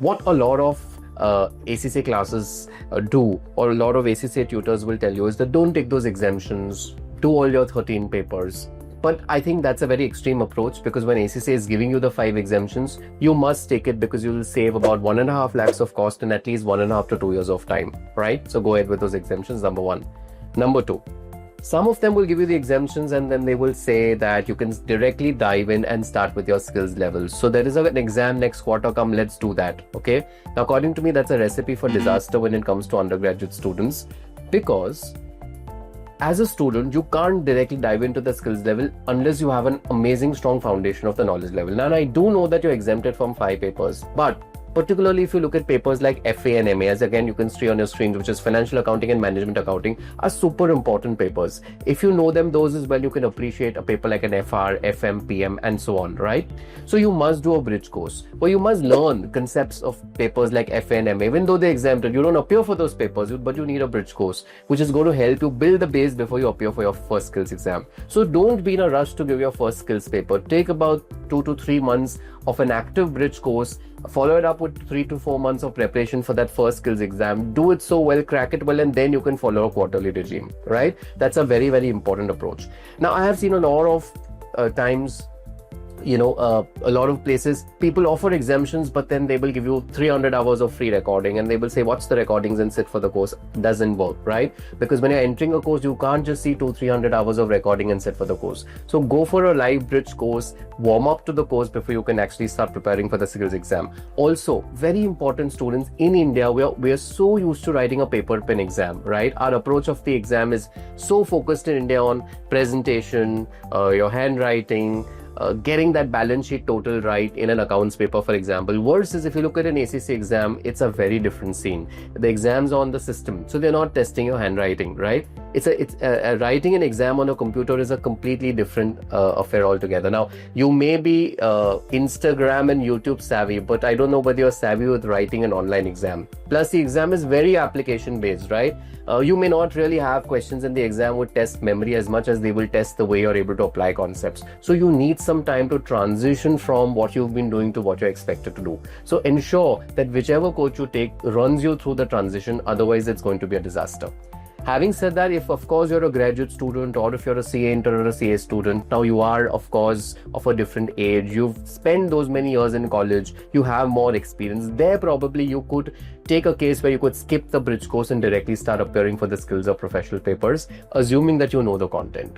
what a lot of ACCA classes do, or a lot of ACCA tutors will tell you, is that don't take those exemptions, do all your 13 papers. But I think that's a very extreme approach, because when ACCA is giving you the 5 exemptions, you must take it, because you will save about 1.5 lakhs of cost in at least 1.5 to 2 years of time, right? So go ahead with those exemptions, number 1. Number 2, some of them will give you the exemptions and then they will say that you can directly dive in and start with your skills levels. So there is an exam next quarter, come, let's do that. Okay. Now, according to me, that's a recipe for disaster when it comes to undergraduate students, because as a student, you can't directly dive into the skills level unless you have an amazing, strong foundation of the knowledge level. Now, I do know that you're exempted from 5 papers, but particularly if you look at papers like FA and MA, as again you can see on your screen, which is financial accounting and management accounting, are super important papers. If you know them, those as well, you can appreciate a paper like an FR, FM, PM, and so on, right? So you must do a bridge course where you must learn concepts of papers like FA and MA. Even though they're exempted, you don't appear for those papers, but you need a bridge course, which is going to help you build the base before you appear for your first skills exam. So don't be in a rush to give your first skills paper. Take about 2 to 3 months of an active bridge course, follow it up with 3 to 4 months of preparation for that first skills exam. Do it so well, crack it well, and then you can follow a quarterly regime, right? That's a very, very important approach. Now, I have seen a lot of times, a lot of places, people offer exemptions, but then they will give you 300 hours of free recording and they will say, watch the recordings and sit for the course. Doesn't work, right? Because when you're entering a course, you can't just see 200-300 hours of recording and sit for the course. So go for a live bridge course, warm up to the course before you can actually start preparing for the skills exam. Also, very important, students, in India, we are so used to writing a paper pen exam, right? Our approach of the exam is so focused in India on presentation, your handwriting, getting that balance sheet total right in an accounts paper, for example, versus if you look at an ACCA exam, it's a very different scene. The exams are on the system, so they're not testing your handwriting, right? It's writing an exam on a computer is a completely different affair altogether. Now, you may be Instagram and YouTube savvy, but I don't know whether you're savvy with writing an online exam. Plus, the exam is very application based, right? You may not really have questions, and the exam would test memory as much as they will test the way you're able to apply concepts. So you need some time to transition from what you've been doing to what you're expected to do. So ensure that whichever coach you take runs you through the transition, otherwise it's going to be a disaster. Having said that, if of course you're a graduate student, or if you're a CA intern or a CA student, now you are of course of a different age, you've spent those many years in college, you have more experience, there probably you could take a case where you could skip the bridge course and directly start appearing for the skills or professional papers, assuming that you know the content.